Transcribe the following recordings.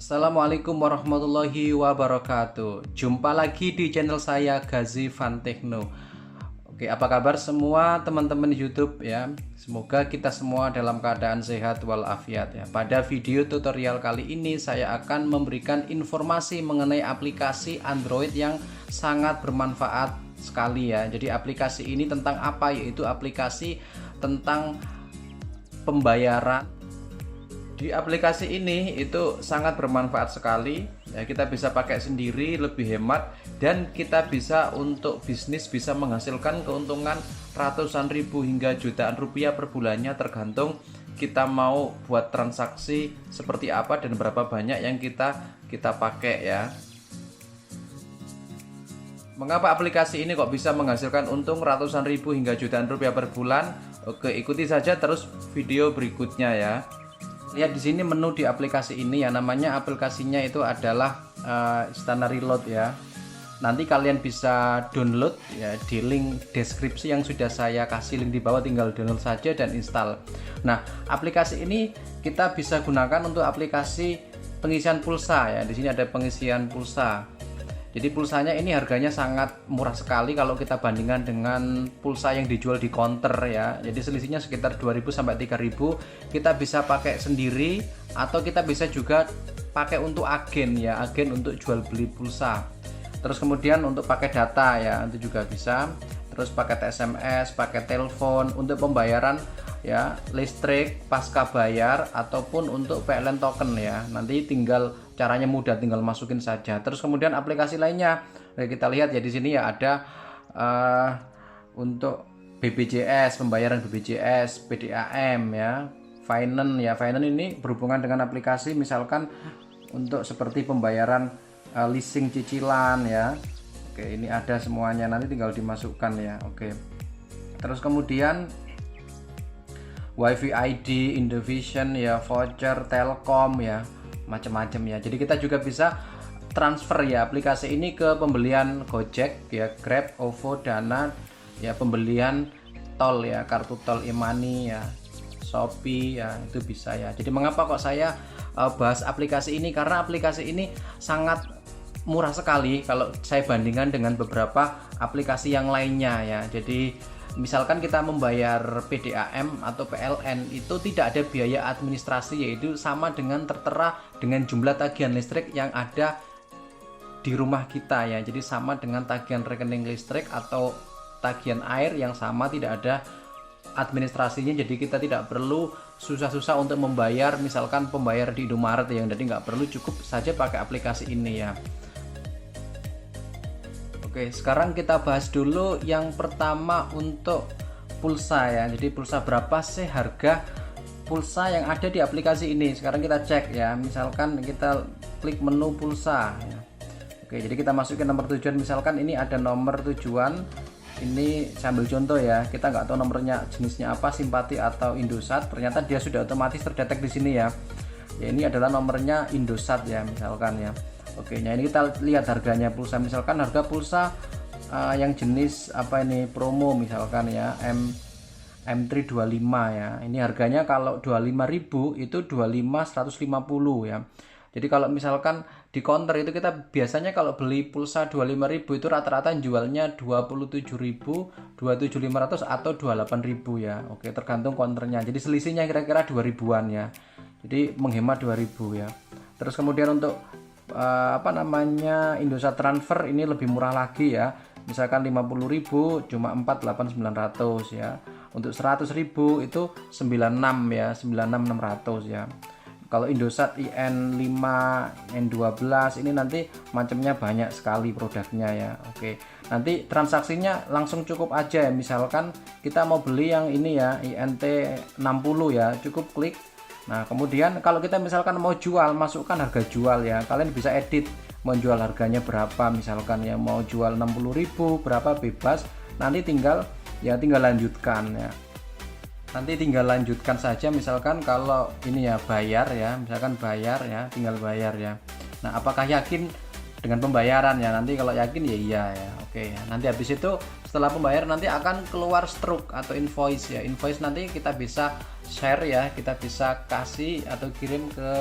Assalamualaikum warahmatullahi wabarakatuh. Jumpa lagi di channel saya Gazi Van Techno. Oke, apa kabar semua teman-teman di YouTube ya? Semoga kita semua dalam keadaan sehat walafiat ya. Pada video tutorial kali ini saya akan memberikan informasi mengenai aplikasi Android yang sangat bermanfaat sekali ya. Jadi aplikasi ini tentang apa? Yaitu aplikasi tentang pembayaran. Di aplikasi ini itu sangat bermanfaat sekali ya, kita bisa pakai sendiri lebih hemat dan kita bisa untuk bisnis bisa menghasilkan keuntungan ratusan ribu hingga jutaan rupiah per bulannya, tergantung kita mau buat transaksi seperti apa dan berapa banyak yang kita pakai ya. Mengapa aplikasi ini kok bisa menghasilkan untung ratusan ribu hingga jutaan rupiah per bulan? Oke, ikuti saja terus video berikutnya ya. Lihat di sini menu di aplikasi ini ya, namanya aplikasinya itu adalah Istana Reload ya. Nanti kalian bisa download ya di link deskripsi yang sudah saya kasih, link di bawah, tinggal download saja dan install. Nah, aplikasi ini kita bisa gunakan untuk aplikasi pengisian pulsa ya. Di sini ada pengisian pulsa. Jadi pulsanya ini harganya sangat murah sekali kalau kita bandingkan dengan pulsa yang dijual di counter ya. Jadi selisihnya sekitar 2000 sampai 3000. Kita bisa pakai sendiri atau kita bisa juga pakai untuk agen ya, agen untuk jual beli pulsa. Terus kemudian untuk pakai data ya, itu juga bisa. Terus pakai SMS, pakai telepon untuk pembayaran ya, listrik pasca bayar ataupun untuk PLN token ya. Nanti tinggal caranya mudah, tinggal masukin saja. Terus kemudian aplikasi lainnya kita lihat ya, di sini ya ada untuk BPJS, pembayaran BPJS, PDAM ya, Finance ya. Finance ini berhubungan dengan aplikasi, misalkan untuk seperti pembayaran leasing cicilan ya. Oke, ini ada semuanya, nanti tinggal dimasukkan ya. Oke. Terus kemudian WiFi ID, Indovision ya, voucher, Telkom ya, macam-macam ya. Jadi kita juga bisa transfer ya aplikasi ini ke pembelian Gojek ya, Grab, OVO, Dana ya, pembelian tol ya, kartu tol e-money ya, Shopee ya, itu bisa ya. Jadi mengapa kok saya bahas aplikasi ini? Karena aplikasi ini sangat murah sekali kalau saya bandingkan dengan beberapa aplikasi yang lainnya ya. Jadi misalkan kita membayar PDAM atau PLN itu tidak ada biaya administrasi, yaitu sama dengan tertera dengan jumlah tagihan listrik yang ada di rumah kita ya. Jadi sama dengan tagihan rekening listrik atau tagihan air yang sama, tidak ada administrasinya. Jadi kita tidak perlu susah-susah untuk membayar, misalkan pembayar di Indomaret ya. Jadi nggak perlu, cukup saja pakai aplikasi ini ya. Oke, sekarang kita bahas dulu yang pertama untuk pulsa ya. Jadi pulsa berapa sih harga pulsa yang ada di aplikasi ini? Sekarang kita cek ya. Misalkan kita klik menu pulsa ya. Oke, jadi kita masukin nomor tujuan. Misalkan ini ada nomor tujuan. Ini saya ambil contoh ya. Kita nggak tahu nomornya jenisnya apa, Simpati atau Indosat. Ternyata dia sudah otomatis terdetek di sini ya. Ya, ini adalah nomornya Indosat ya, misalkan ya. Oke, nah ini kita lihat harganya pulsa. Misalkan harga pulsa yang jenis apa ini, promo misalkan ya, M325 ya. Ini harganya kalau 25.000 itu 25.150 ya. Jadi kalau misalkan di counter itu kita biasanya kalau beli pulsa 25.000 itu rata-rata jualnya 27.000, 27.500 atau 28.000 ya. Oke, tergantung counternya. Jadi selisihnya kira-kira 2.000-an ya. Jadi menghemat 2.000 ya. Terus kemudian untuk Indosat Transfer ini lebih murah lagi ya. Misalkan 50.000 cuma 48.900 ya. Untuk 100.000 itu 96 ya, 96.600 ya. Kalau Indosat IN5, N12 ini nanti macamnya banyak sekali produknya ya. Oke. Nanti transaksinya langsung cukup aja ya. Misalkan kita mau beli yang ini ya, INT60 ya, cukup klik. Nah, kemudian kalau kita misalkan mau jual, masukkan harga jual ya. Kalian bisa edit mau jual harganya berapa, misalkan ya mau jual 60.000 berapa, bebas. Nanti tinggal lanjutkan ya. Nanti tinggal lanjutkan saja, misalkan kalau ini ya bayar ya, misalkan bayar ya, tinggal bayar ya. Nah, apakah yakin dengan pembayaran ya? Nanti kalau yakin ya iya ya. Oke, nanti habis itu setelah pembayaran nanti akan keluar struk atau invoice ya. Invoice nanti kita bisa share ya, kita bisa kasih atau kirim ke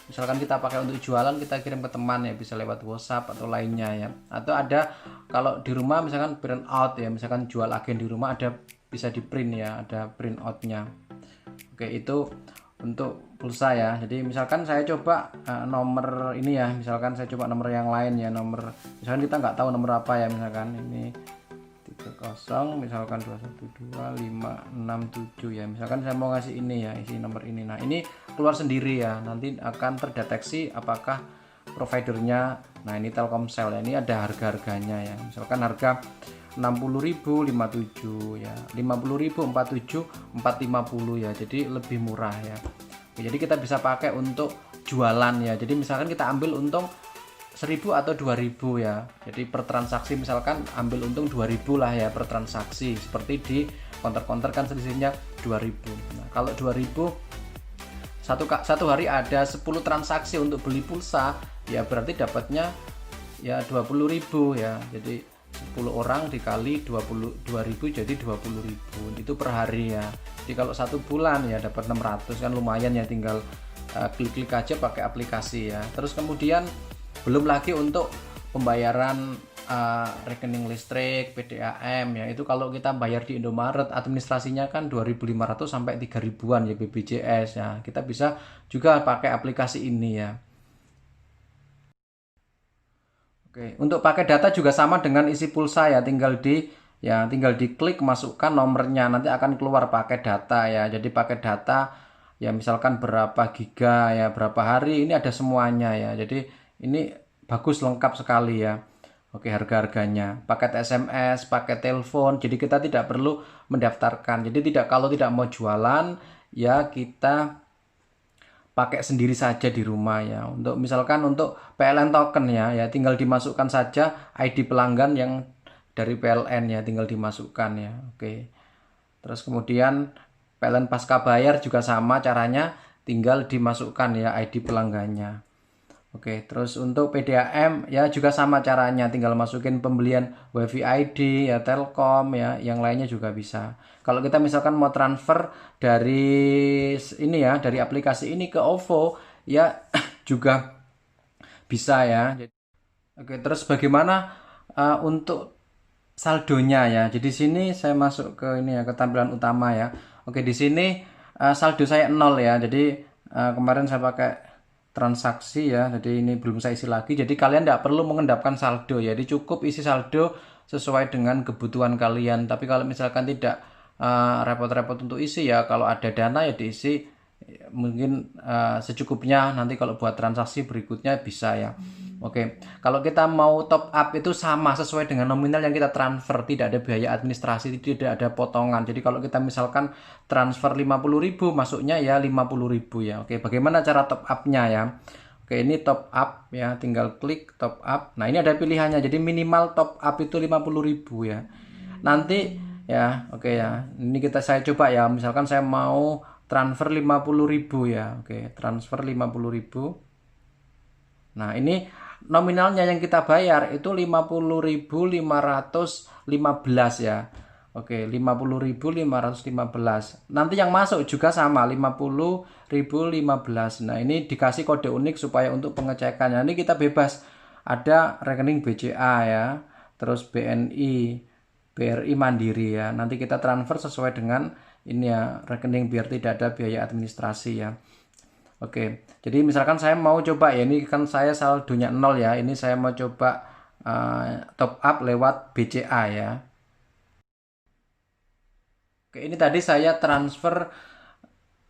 misalkan kita pakai untuk jualan, kita kirim ke teman ya, bisa lewat WhatsApp atau lainnya ya. Atau ada kalau di rumah misalkan print out ya, misalkan jual agen di rumah ada, bisa di print ya, ada print outnya. Oke, itu untuk pulsa ya. Jadi misalkan saya coba nomor ini ya, misalkan saya coba nomor yang lain ya, nomor misalkan kita nggak tahu nomor apa ya, misalkan ini 30, misalkan 212567 ya, misalkan saya mau ngasih ini ya, isi nomor ini. Nah ini keluar sendiri ya, nanti akan terdeteksi apakah providernya. Nah ini Telkomsel ya, ini ada harga-harganya ya, misalkan harga 60.000 57 ya, 50.000 47 450 ya, jadi lebih murah ya. Jadi kita bisa pakai untuk jualan ya, jadi misalkan kita ambil untung 1.000 atau 2.000 ya, jadi per transaksi misalkan ambil untung 2.000 lah ya per transaksi, seperti di counter-counter kan selisihnya 2.000. Nah kalau 2.000 satu hari ada 10 transaksi untuk beli pulsa ya, berarti dapatnya ya 20.000 ya, jadi 10 orang dikali 22.000 jadi 20.000 itu per hari ya. Jadi kalau 1 bulan ya dapat 600 kan, lumayan ya, tinggal klik-klik aja pakai aplikasi ya. Terus kemudian belum lagi untuk pembayaran rekening listrik, PDAM ya, itu kalau kita bayar di Indomaret administrasinya kan 2.500 sampai 3.000-an ya BPJS ya. Kita bisa juga pakai aplikasi ini ya. Oke, untuk pakai data juga sama dengan isi pulsa ya, tinggal diklik masukkan nomornya, nanti akan keluar pakai data ya. Jadi pakai data ya, misalkan berapa giga ya, berapa hari, ini ada semuanya ya. Jadi ini bagus, lengkap sekali ya. Oke, harga-harganya, paket SMS, paket telepon, jadi kita tidak perlu mendaftarkan. Jadi kalau tidak mau jualan ya, kita pakai sendiri saja di rumah ya. Untuk misalkan untuk PLN token ya, tinggal dimasukkan saja ID pelanggan yang dari PLN ya, tinggal dimasukkan ya. Oke. Terus kemudian PLN pasca bayar juga sama caranya, tinggal dimasukkan ya ID pelanggannya. Oke, terus untuk PDAM ya juga sama caranya, tinggal masukin pembelian WiFi ID ya, Telkom ya, yang lainnya juga bisa. Kalau kita misalkan mau transfer dari ini ya, dari aplikasi ini ke OVO ya juga bisa ya. Oke, terus bagaimana untuk saldonya ya? Jadi sini saya masuk ke ini ya, ke tampilan utama ya. Oke, di sini saldo saya 0 ya. Jadi kemarin saya pakai transaksi ya, jadi ini belum saya isi lagi. Jadi kalian tidak perlu mengendapkan saldo ya, jadi cukup isi saldo sesuai dengan kebutuhan kalian. Tapi kalau misalkan tidak repot-repot untuk isi ya, kalau ada dana ya diisi mungkin secukupnya, nanti kalau buat transaksi berikutnya bisa ya. Oke, kalau kita mau top up itu sama sesuai dengan nominal yang kita transfer, tidak ada biaya administrasi, tidak ada potongan. Jadi kalau kita misalkan transfer 50.000 masuknya ya 50.000 ya. Oke, bagaimana cara top up-nya ya? Oke, ini top up ya, tinggal klik top up. Nah, ini ada pilihannya. Jadi minimal top up itu 50.000 ya. Nanti ya, oke ya. Ini saya coba ya. Misalkan saya mau transfer 50.000 ya. Oke, transfer 50.000. Nah, ini nominalnya yang kita bayar itu 50.515 ya. Oke, 50.515. Nanti yang masuk juga sama 50.015. Nah, ini dikasih kode unik supaya untuk pengecekannya. Ini kita bebas. Ada rekening BCA ya, terus BNI, BRI Mandiri ya. Nanti kita transfer sesuai dengan ini ya, rekening, biar tidak ada biaya administrasi ya. Oke, jadi misalkan saya mau coba ya, ini kan saya saldonya 0 ya, ini saya mau coba top up lewat BCA ya. Oke, ini tadi saya transfer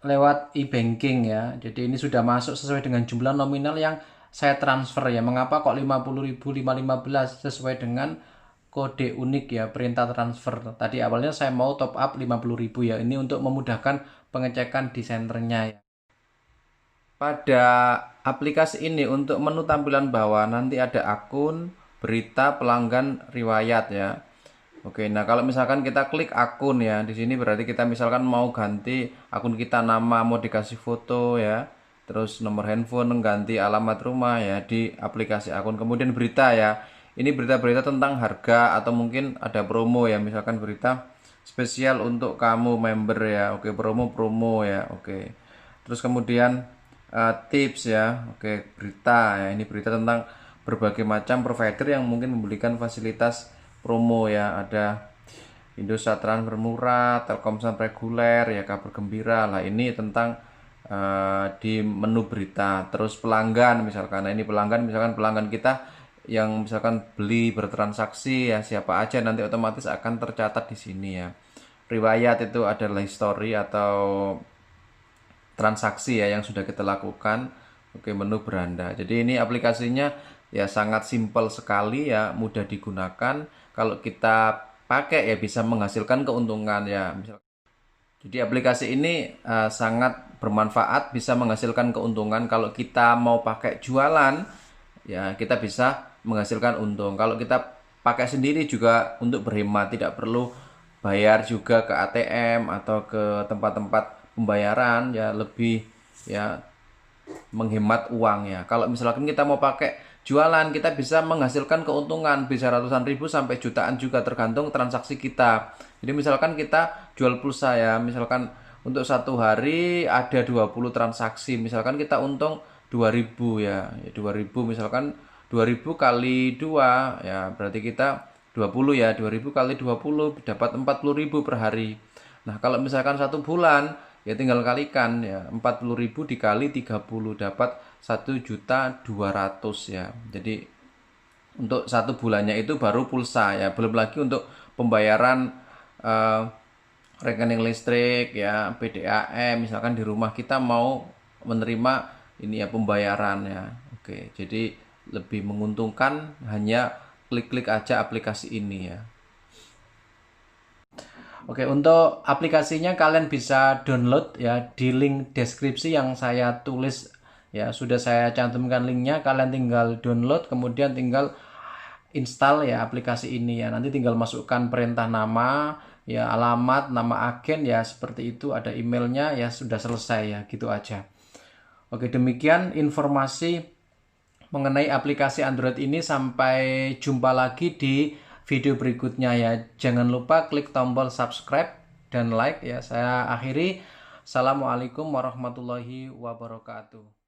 lewat e-banking ya, jadi ini sudah masuk sesuai dengan jumlah nominal yang saya transfer ya. Mengapa kok 50.515? Sesuai dengan kode unik ya, perintah transfer. Tadi awalnya saya mau top up 50.000 ya, ini untuk memudahkan pengecekan di senternya ya. Pada aplikasi ini untuk menu tampilan bawah nanti ada akun, berita, pelanggan, riwayat ya. Oke, nah kalau misalkan kita klik akun ya, di sini berarti kita misalkan mau ganti akun kita, nama mau dikasih foto ya, terus nomor handphone, ganti alamat rumah ya di aplikasi akun. Kemudian berita ya, ini berita-berita tentang harga atau mungkin ada promo ya, misalkan berita spesial untuk kamu member ya. Oke, promo ya. Oke, terus kemudian tips ya. Oke, berita ya. Ini berita tentang berbagai macam provider yang mungkin memberikan fasilitas promo ya. Ada Indosat Transfer murah, Telkomsel reguler ya, kabar gembira lah. Ini tentang di menu berita. Terus pelanggan misalkan. Nah, ini pelanggan misalkan pelanggan kita yang misalkan beli bertransaksi ya, siapa aja nanti otomatis akan tercatat di sini ya. Riwayat itu adalah history atau transaksi ya yang sudah kita lakukan. Oke, menu beranda. Jadi ini aplikasinya ya sangat simpel sekali ya, mudah digunakan. Kalau kita pakai ya bisa menghasilkan keuntungan ya. Jadi aplikasi ini sangat bermanfaat, bisa menghasilkan keuntungan. Kalau kita mau pakai jualan ya kita bisa menghasilkan untung. Kalau kita pakai sendiri juga untuk berhemat, tidak perlu bayar juga ke ATM atau ke tempat-tempat pembayaran ya, lebih ya menghemat uang ya. Kalau misalkan kita mau pakai jualan, kita bisa menghasilkan keuntungan bisa ratusan ribu sampai jutaan juga, tergantung transaksi kita. Jadi misalkan kita jual pulsa ya, misalkan untuk satu hari ada 20 transaksi, misalkan kita untung 2000 ya, 2000 misalkan 2000 kali 2 ya, berarti kita 20 ya, 2000 kali 20 dapat 40.000 per hari. Nah, kalau misalkan satu bulan ya tinggal kalikan ya, 40.000 dikali 30 dapat 1.200.000 ya. Jadi untuk satu bulannya itu baru pulsa ya, belum lagi untuk pembayaran eh, rekening listrik ya, PDAM misalkan di rumah kita mau menerima ini ya pembayaran ya. Oke, jadi lebih menguntungkan hanya klik-klik aja aplikasi ini ya. Oke, untuk aplikasinya kalian bisa download ya di link deskripsi yang saya tulis ya, sudah saya cantumkan linknya. Kalian tinggal download, kemudian tinggal install ya aplikasi ini ya. Nanti tinggal masukkan perintah nama ya, alamat, nama agen ya, seperti itu, ada emailnya ya, sudah selesai ya, gitu aja. Oke, demikian informasi mengenai aplikasi Android ini. Sampai jumpa lagi di video berikutnya ya. Jangan lupa klik tombol subscribe dan like ya. Saya akhiri. Assalamualaikum warahmatullahi wabarakatuh.